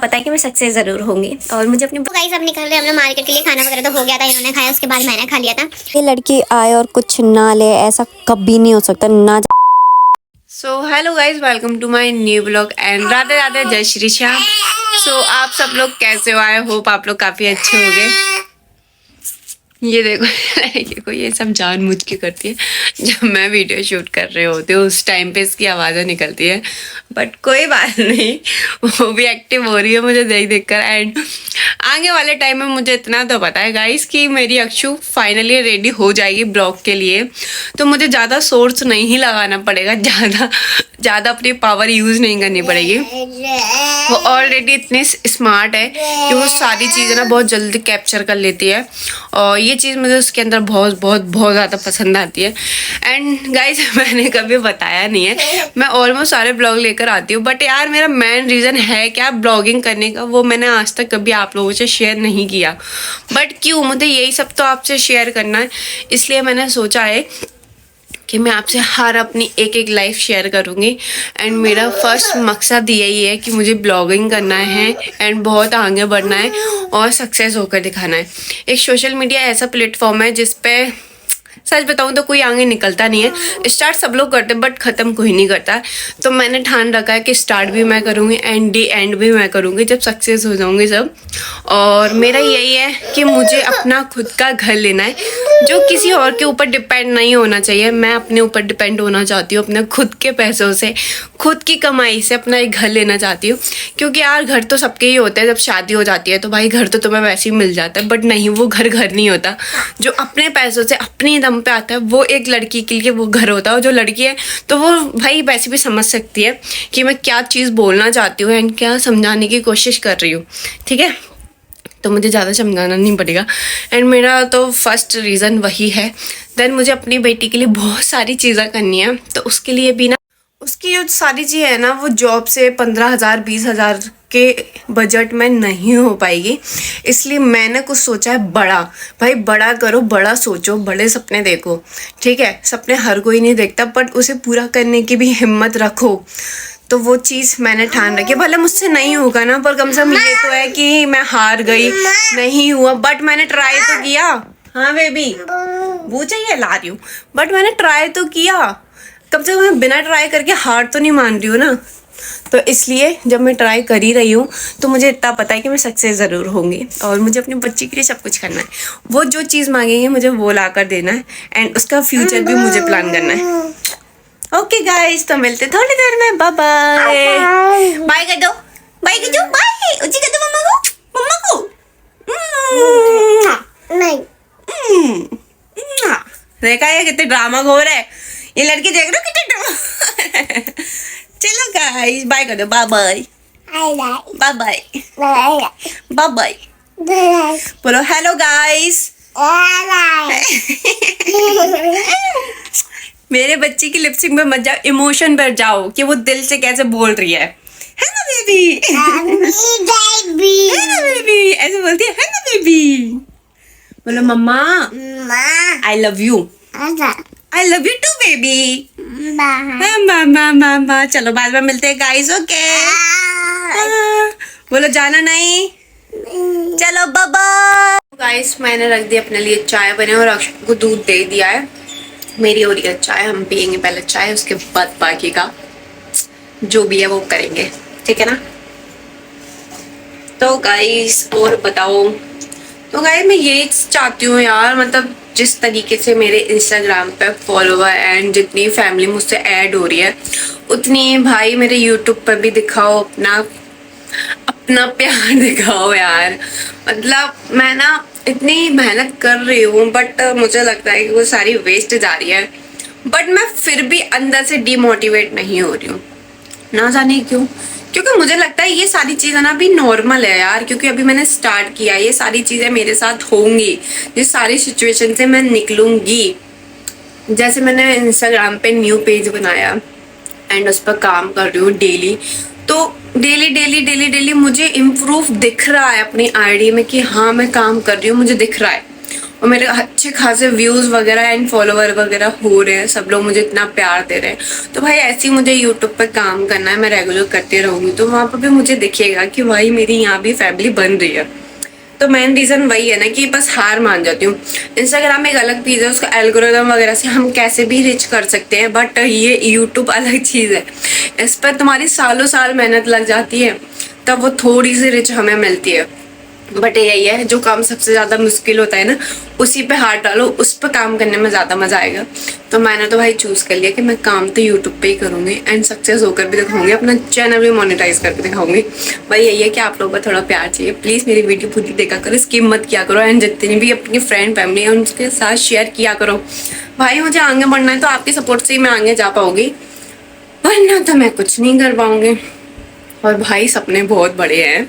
पता है कि मैं सक्सेस जरूर होंगी और मुझे अपनी तो गाइस अब निकल रहे हम लोग मार्केट के लिए। खाना वगैरह तो हो गया था, इन्होंने खाया, उसके बाद मैंने खा लिया था। ये लड़की आए और कुछ ना ले, ऐसा कभी नहीं हो सकता ना। So hello guys, welcome to my new blog and Radhe Radhe, जय श्री श्याम। सो आप सब लोग कैसे हो? आई होप आप लोग काफ़ी अच्छे हो गए। ये देखो ये सब जानबूझ के करती है। जब मैं वीडियो शूट कर रहे होते हूँ उस टाइम पे इसकी आवाज़ें निकलती है, बट कोई बात नहीं, वो भी एक्टिव हो रही है मुझे देख कर। एंड आगे वाले टाइम में मुझे इतना तो पता है गाइस कि मेरी अक्षु फाइनली रेडी हो जाएगी ब्लॉग के लिए, तो मुझे ज़्यादा सोर्स नहीं लगाना पड़ेगा, ज़्यादा अपनी पावर यूज़ नहीं करनी पड़ेगी। वो ऑलरेडी इतनी स्मार्ट है कि वो सारी चीज़ें ना बहुत जल्दी कैप्चर कर लेती है, और ये चीज़ मुझे उसके अंदर बहुत बहुत बहुत ज़्यादा पसंद आती है। एंड गाइस मैंने कभी बताया नहीं है, मैं ऑलमोस्ट सारे ब्लॉग लेकर आती हूँ, बट यार मेरा मेन रीज़न है क्या ब्लॉगिंग करने का, वो मैंने आज तक कभी आप लोगों से शेयर नहीं किया। बट क्यों, मुझे यही सब तो आपसे शेयर करना है, इसलिए मैंने सोचा है कि मैं आपसे हर अपनी एक एक लाइफ शेयर करूँगी। एंड मेरा फर्स्ट मकसद यही है कि मुझे ब्लॉगिंग करना है एंड बहुत आगे बढ़ना है और सक्सेस होकर दिखाना है। एक सोशल मीडिया ऐसा प्लेटफॉर्म है जिस पे सच बताऊँ तो कोई आगे निकलता नहीं है। स्टार्ट सब लोग करते हैं बट ख़त्म कोई नहीं करता। तो मैंने ठान रखा है कि स्टार्ट भी मैं करूँगी एंड भी मैं करूँगी जब सक्सेस हो जाऊँगी सब। और मेरा यही है कि मुझे अपना खुद का घर लेना है, जो किसी और के ऊपर डिपेंड नहीं होना चाहिए। मैं अपने ऊपर डिपेंड होना चाहती हूँ, अपने खुद के पैसों से, खुद की कमाई से अपना एक घर लेना चाहती हूँ। क्योंकि यार घर तो सबके ही होते हैं, जब शादी हो जाती है तो भाई घर तो तुम्हें वैसे ही मिल जाता है, बट नहीं, वो घर नहीं होता। जो अपने पैसों से अपनी दम पे आता है वो एक लड़की के लिए वो घर होता है। और जो लड़की है तो वो भाई वैसे भी समझ सकती है कि मैं क्या चीज़ बोलना चाहती हूँ एंड क्या समझाने की कोशिश कर रही हूँ, ठीक है? तो मुझे ज़्यादा समझाना नहीं पड़ेगा। एंड मेरा तो फर्स्ट रीज़न वही है। देन मुझे अपनी बेटी के लिए बहुत सारी चीज़ें करनी है, तो उसके लिए भी ना, उसकी जो सारी चीज़ें है ना वो जॉब से 15,000 20,000 के बजट में नहीं हो पाएगी। इसलिए मैंने कुछ सोचा है बड़ा। भाई बड़ा करो, बड़ा सोचो, बड़े सपने देखो, ठीक है? सपने हर कोई नहीं देखता, बट उसे पूरा करने की भी हिम्मत रखो। तो वो चीज़ मैंने ठान रखी है। भले मुझसे नहीं होगा ना, पर कम से कम ये तो है कि मैं हार गई, नहीं हुआ, बट मैंने ट्राई तो किया। हाँ बेबी, वो चाहिए, ला रही हूँ। बट मैंने ट्राई तो किया, कम से कम मैं बिना ट्राई करके हार तो नहीं मान रही हूँ ना। तो इसलिए जब मैं ट्राई कर ही रही हूँ तो मुझे इतना पता है कि मैं सक्सेस ज़रूर होंगी, और मुझे अपनी बच्ची के लिए सब कुछ करना है। वो जो चीज़ मांगेंगे मुझे वो ला कर देना है, एंड उसका फ्यूचर भी मुझे प्लान करना है। ओके गाइस, तो मिलते थोड़ी देर में। Bye bye. बाय कर दो, बाय कर दो, बाय उसी कर दो मम्मा को, मम्मा को। नहीं देखा ये कितने ड्रामा घोर है ये लड़की, देख रहे हो कितने ड्रामा। चलो गाइस बाय कर दो, bye bye, bye bye, bye bye. बोलो हेलो गाइस। मेरे बच्चे की लिपसिंग में मत जाओ, इमोशन पर जाओ कि वो दिल से कैसे बोल रही है ना बेबी? है ना बेबी? ऐसे बोलती है ना बेबी? बोलो मम्मा I love you, I love you too baby. मामा चलो बाद में मिलते हैं गाइस, ओके? बोलो जाना नहीं, चलो बाय बाय। गाइस मैंने रख दी अपने लिए चाय बने और अक्षु को दूध दे दिया है। मेरी हो रही है चाय, हम पियेंगे पहले चाय, उसके बाद बाकी का जो भी है वो करेंगे, ठीक है ना? तो गाइस और बताओ। तो गाइस मैं ये चाहती हूँ यार, मतलब जिस तरीके से मेरे इंस्टाग्राम पे फॉलोवर एंड जितनी फैमिली मुझसे ऐड हो रही है, उतनी भाई मेरे यूट्यूब पर भी दिखाओ, अपना प्यार दिखाओ यार। मतलब मैं ना इतनी मेहनत कर रही हूँ, बट मुझे लगता है कि वो सारी वेस्ट जा रही है। बट मैं फिर भी अंदर से डिमोटिवेट नहीं हो रही हूँ, ना जाने क्यों। क्योंकि मुझे लगता है ये सारी चीज़ें ना अभी नॉर्मल है यार, क्योंकि अभी मैंने स्टार्ट किया, ये सारी चीज़ें मेरे साथ होंगी, ये सारी सिचुएशन से मैं निकलूंगी। जैसे मैंने इंस्टाग्राम पे न्यू पेज बनाया एंड उस पर काम कर रही हूँ डेली, तो डेली मुझे इम्प्रूव दिख रहा है अपनी आईडी में कि हाँ मैं काम कर रही हूँ, मुझे दिख रहा है। और मेरे अच्छे खासे व्यूज़ वगैरह एंड फॉलोवर वगैरह हो रहे हैं, सब लोग मुझे इतना प्यार दे रहे हैं। तो भाई ऐसे ही मुझे यूट्यूब पे काम करना है, मैं रेगुलर करती रहूँगी, तो वहाँ पर भी मुझे दिखेगा कि भाई मेरी यहाँ भी फैमिली बन रही है। तो मेन रीज़न वही है ना कि बस हार मान जाती हूँ। इंस्टाग्राम एक अलग चीज़ है, उसका एल्गोरिदम वगैरह से हम कैसे भी रिच कर सकते हैं, बट ये यूट्यूब अलग चीज़ है। इस पर तुम्हारी सालों साल मेहनत लग जाती है, तब वो थोड़ी सी रिच हमें मिलती है। बट यही है, जो काम सबसे ज़्यादा मुश्किल होता है ना, उसी पे हाथ डालो, उस पर काम करने में ज़्यादा मज़ा आएगा। तो मैंने तो भाई चूज़ कर लिया कि मैं काम तो यूट्यूब पे ही करूँगी एंड सक्सेस होकर भी दिखाऊंगी, अपना चैनल भी मोनेटाइज करके दिखाऊंगी। भाई यही है कि आप लोगों का थोड़ा प्यार चाहिए, प्लीज़ मेरी वीडियो पूरी देखा करो, स्किप मत किया करो एंड जितनी भी अपनी फ्रेंड फैमिली है उनके साथ शेयर किया करो। भाई मुझे आगे बढ़ना है, तो आपकी सपोर्ट से ही मैं आगे जा पाऊँगी, वरना तो मैं कुछ नहीं कर पाऊँगी। और भाई सपने बहुत बड़े हैं,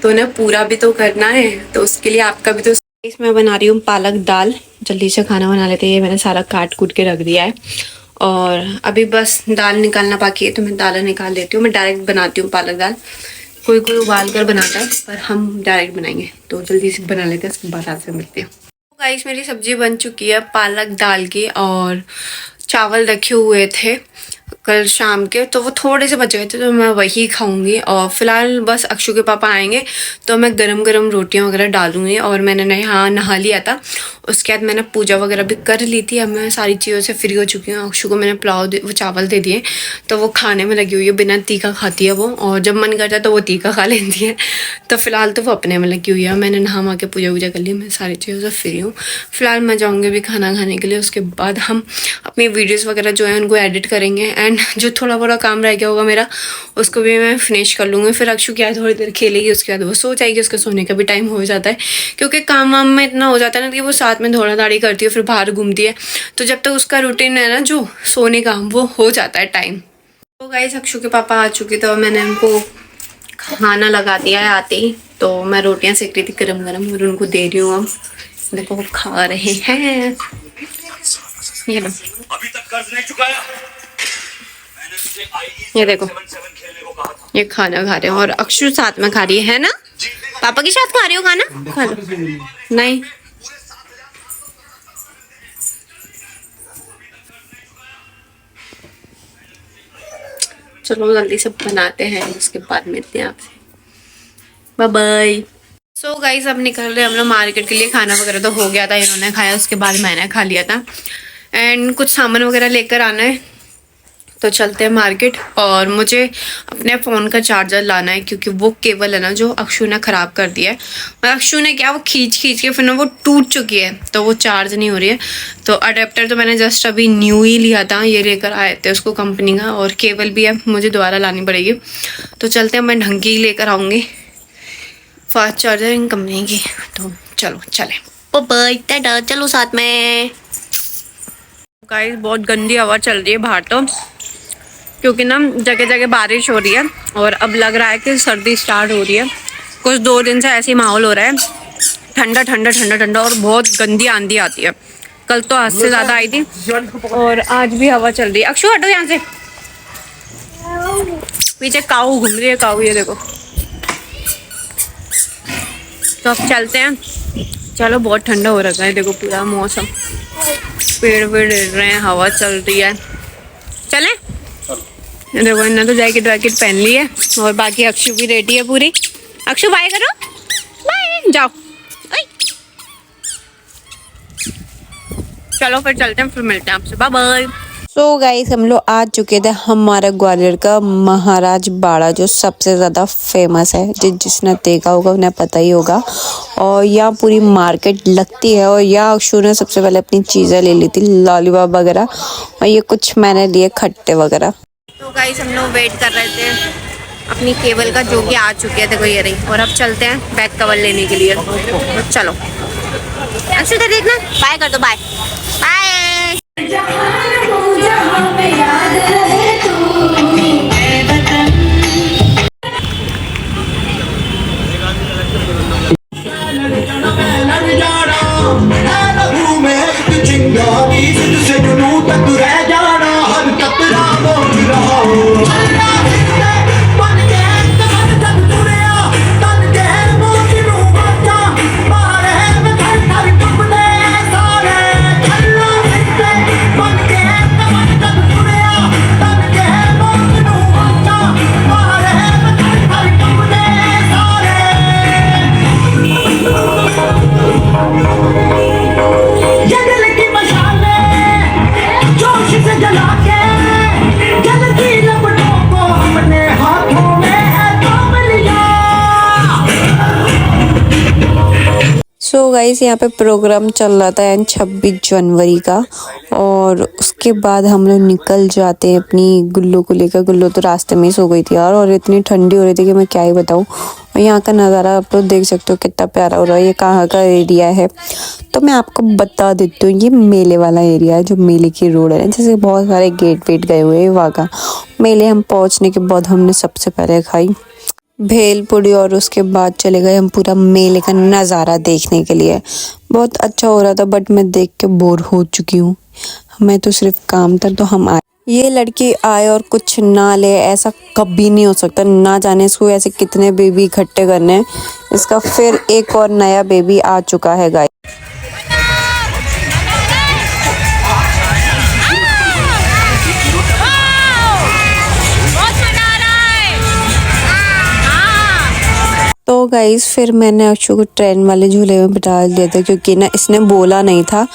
तो उन्हें पूरा भी तो करना है, तो उसके लिए आपका भी तो। इसमें बना रही हूँ पालक दाल, जल्दी से खाना बना लेते हैं। ये मैंने सारा काट कूट के रख दिया है और अभी बस दाल निकालना बाकी है, तो मैं दाल निकाल लेती हूँ। मैं डायरेक्ट बनाती हूँ पालक दाल, कोई कोई उबाल कर बनाता है, पर हम डायरेक्ट बनाएंगे, तो जल्दी से बना लेते हैं, उसके बाद आपसे मिलते हैं। गाइस मेरी सब्जी बन चुकी है पालक दाल की, और चावल रखे हुए थे कल शाम के, तो वो थोड़े से बच गए थे, तो मैं वही खाऊंगी। और फिलहाल बस अक्षु के पापा आएंगे तो मैं गरम गरम रोटियां वगैरह डालूंगी। और मैंने नहा लिया था, उसके बाद मैंने पूजा वगैरह भी कर ली थी। अब मैं सारी चीज़ों से फ्री हो चुकी हूँ। अक्षु को मैंने वो चावल दे दिए, तो वो खाने में लगी हुई है, बिना तीखा खाती है वो, और जब मन करता है तो वो तीखा खा लेती है। तो फिलहाल तो वो अपने में लगी हुई है। मैंने नहा के पूजा वूजा कर ली, मैं सारी चीज़ों से फ्री हूँ। फिलहाल मैं जाऊँगी भी खाना खाने के लिए, उसके बाद हम अपनी वीडियोज़ वगैरह जो है उनको एडिट करेंगे एंड जो थोड़ा बड़ा काम रह गया होगा मेरा, उसको भी मैं फिनिश कर लूँगी। फिर अक्षु क्या है थोड़ी देर खेलेगी, उसके बाद वो सो जाएगी, उसके सोने का भी टाइम हो जाता है, क्योंकि काम वाम में इतना हो जाता है ना कि वो साथ में दौड़ा दाड़ी करती है, फिर बाहर घूमती है, तो जब तक उसका रूटीन है ना जो सोने का, वो हो जाता है टाइम। तो गाइस अक्षु के पापा आ चुके, तो मैंने उनको खाना लगा दिया है आते ही। तो मैं रोटियां सेक रही थी गरम गरम और उनको दे रही हूँ। अब देखो वो खा रहे हैं, ये लो, अभी तक कर्ज नहीं चुकाया। मैंने तुझे ये देखो, ये खाना खा रहे हैं और अक्षु साथ में खा रही है ना? पापा के साथ खा रही हो खाना? खा लो। नहीं, चलो जल्दी से बनाते हैं, उसके बाद मिलते हैं आपसे। Bye bye. सो गाइस अब निकल रहे हम लोग मार्केट के लिए। खाना वगैरह तो हो गया था, इन्होंने खाया, उसके बाद मैंने खा लिया था एंड कुछ सामान वगैरह लेकर आना है, तो चलते हैं मार्केट। और मुझे अपने फ़ोन का चार्जर लाना है, क्योंकि वो केबल है ना जो अक्षु ने ख़राब कर दिया है। और अक्षु ने क्या, वो खींच के फिर ना वो टूट चुकी है, तो वो चार्ज नहीं हो रही है। तो अडेप्टर तो मैंने जस्ट अभी न्यू ही लिया था, ये लेकर आए थे उसको कंपनी का, और केबल भी अब मुझे दोबारा लानी पड़ेगी। तो चलते हैं, मैं ढंग की लेकर आऊँगी फास्ट चार्जर इन कंपनी की। तो चलो चले, ओ बाय, टाटा, चलो साथ में। गाइस बहुत गंदी हवा चल रही है बाहर, तो क्योंकि ना जगह जगह बारिश हो रही है और अब लग रहा है कि सर्दी स्टार्ट हो रही है। कुछ 2 दिन से ऐसे ही माहौल हो रहा है, ठंडा ठंडा ठंडा ठंडा, और बहुत गंदी आंधी आती है। कल तो आज से ज़्यादा आई थी और आज भी हवा चल रही है। अक्षु हटो यहाँ से, पीछे काऊ घूम रही है, काऊ, ये देखो। तो अब चलते हैं, चलो। बहुत ठंडा हो रखा है, देखो पूरा मौसम, पेड़ वेड़ हिल रहे हैं, हवा चल रही है। चलें? देखो इन्होंने तो जैकेट वैकेट पहन ली है, और बाकी अक्षु भी रेडी है पूरी। अक्षु बाय करो, बाय, जाओ। चलो फिर चलते हैं, फिर मिलते हैं आपसे, बाय बाय। सो गाइस हम लोग आ चुके थे हमारा ग्वालियर का महाराज बाड़ा, जो सबसे ज़्यादा फेमस है। जिसने देखा होगा उन्हें पता ही होगा। और यहाँ पूरी मार्केट लगती है, और यहाँ अक्षु ने सबसे पहले अपनी चीज़ें ले ली थी, लॉलीपॉप वगैरह, और ये कुछ मैंने लिए खट्टे वगैरह। तो गाइस हम लोग वेट कर रहे थे अपनी केबल का, जो कि आ चुकी है, देखो ये रही। और अब चलते हैं बैक कवर लेने के लिए, तो चलो। अक्षु इधर देखना, बाय कर दो, बाय बाय। सो गाइस यहाँ पे प्रोग्राम चल रहा था एंड 26 जनवरी का, और उसके बाद हम लोग निकल जाते हैं अपनी गुल्लू को लेकर। गुल्लू तो रास्ते में ही सो गई थी यार, और इतनी ठंडी हो रही थी कि मैं क्या ही बताऊँ। और यहाँ का नज़ारा आप लोग देख सकते हो कितना प्यारा हो रहा है। ये कहाँ का एरिया है तो मैं आपको बता देती हूँ, ये मेले वाला एरिया है, जो मेले की रोड है, जैसे बहुत सारे गेट वेट गए हुए हैं वहाँ का। मेले हम पहुँचने के बाद हमने सबसे पहले खाई भेलपुरी, और उसके बाद चले गए हम पूरा मेले का नज़ारा देखने के लिए। बहुत अच्छा हो रहा था, बट मैं देख के बोर हो चुकी हूँ। मैं तो सिर्फ काम था तो हम आए। ये लड़की आए और कुछ ना ले, ऐसा कभी नहीं हो सकता। ना जाने इसको ऐसे कितने बेबी इकट्ठे करने हैं। इसका फिर एक और नया बेबी आ चुका है गाइस। तो गाइस फिर मैंने अक्षु को ट्रेन वाले झूले में बिठा दिया था, क्योंकि ना इसने बोला नहीं था।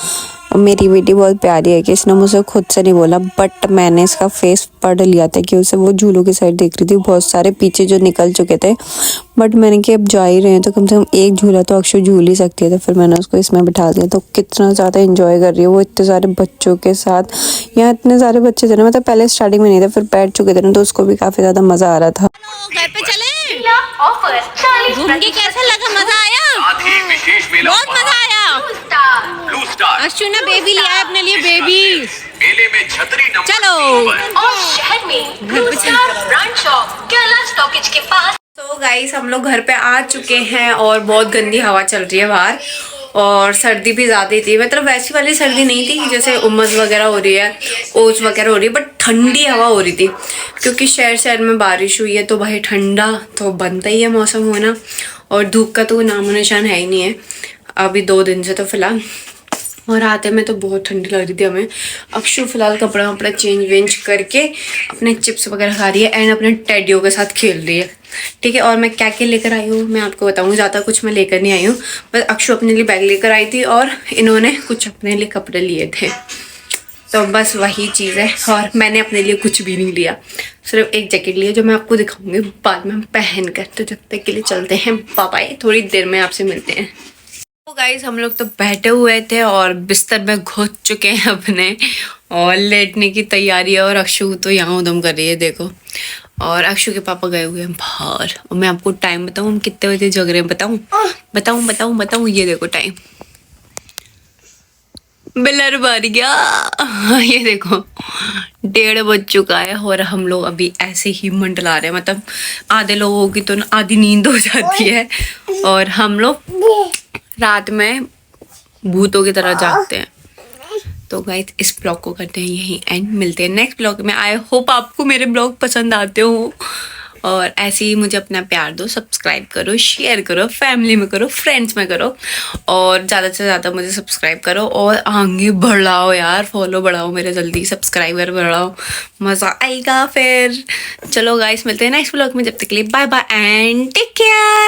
मेरी बेटी बहुत प्यारी है कि इसने मुझसे खुद से नहीं बोला, बट मैंने इसका फेस पढ़ लिया था कि उसे वो झूलों की साइड देख रही थी। बहुत सारे पीछे जो निकल चुके थे, बट मैंने कि अब जा ही रहे हैं तो कम से कम एक झूला तो अक्षु झूल ही सकती है। तो फिर मैंने उसको इसमें बिठा दिया। तो कितना ज़्यादा एंजॉय कर रही है वो इतने सारे बच्चों के साथ। यहाँ इतने सारे बच्चे थे ना, मतलब पहले स्टार्टिंग में नहीं थे, फिर बैठ चुके थे ना, तो उसको भी काफ़ी ज़्यादा मज़ा आ रहा था। घर पे चले घूम के कैसा लगा? मजा आया? विशेष मेला बहुत मजा आया। ब्लू स्टार अश्विन ने बेबी लिया है अपने लिए, बेबी। मेले में छतरी नंबर चलो। 2 पर। और शहर में blue star brand shop Kerala stockage के पास। तो गाइस हम लोग घर पे आ चुके हैं और बहुत गंदी हवा चल रही है बाहर, और सर्दी भी ज़्यादा थी। मतलब वैसी वाली सर्दी नहीं थी जैसे उमस वगैरह हो रही है, ओस वगैरह हो रही है, बट ठंडी हवा हो रही थी, क्योंकि शहर में बारिश हुई है तो भाई ठंडा तो बनता ही है मौसम होना। और धूप का तो नामो निशान है ही नहीं है अभी 2 दिन से तो फिलहाल। और आते में तो बहुत ठंडी लग रही थी हमें। अक्षु फिलहाल कपड़ा वपड़ा चेंज वेंज करके अपने चिप्स वगैरह खा रही है एंड अपने टेडियो के साथ खेल रही है, ठीक है। और मैं क्या क्या लेकर आई हूँ मैं आपको बताऊँगी। ज़्यादा कुछ मैं लेकर नहीं आई हूँ, बस अक्षु अपने लिए बैग लेकर आई थी और इन्होंने कुछ अपने लिए कपड़े लिए थे, तो बस वही चीज़ है। और मैंने अपने लिए कुछ भी नहीं लिया, सिर्फ एक जैकेट लिया जो मैं आपको दिखाऊंगी बाद में हम पहन कर। तो जब तक के लिए चलते हैं, बाय बाय, थोड़ी देर में आपसे मिलते हैं। तो गाइस हम लोग तो बैठे हुए थे और बिस्तर में घुस चुके हैं अपने, और लेटने की तैयारी है। और अक्षु तो यहाँ उधम कर रही है देखो, और अक्षु के पापा गए हुए हैं बाहर। और मैं आपको टाइम बताऊँ हम कितने बजे जग रहे हैं, बताऊँ ये देखो टाइम, बिलर भर गया ये देखो 1:30 बज चुका है। और हम लोग अभी ऐसे ही मंडला रहे हैं, मतलब आधे लोगों की तो आधी नींद हो जाती है और हम लोग रात में भूतों की तरह जागते हैं। तो गाइस इस ब्लॉग को करते हैं यही एंड, मिलते हैं नेक्स्ट ब्लॉग में। आई होप आपको मेरे ब्लॉग पसंद आते हो, और ऐसे ही मुझे अपना प्यार दो, सब्सक्राइब करो, शेयर करो, फैमिली में करो, फ्रेंड्स में करो, और ज़्यादा से ज़्यादा मुझे सब्सक्राइब करो और आगे बढ़ाओ यार, फॉलो बढ़ाओ मेरे, जल्दी सब्सक्राइबर बढ़ाओ, मज़ा आएगा फिर। चलो गाइस मिलते हैं नेक्स्ट ब्लॉग में, जब तक के लिए bye bye and take care.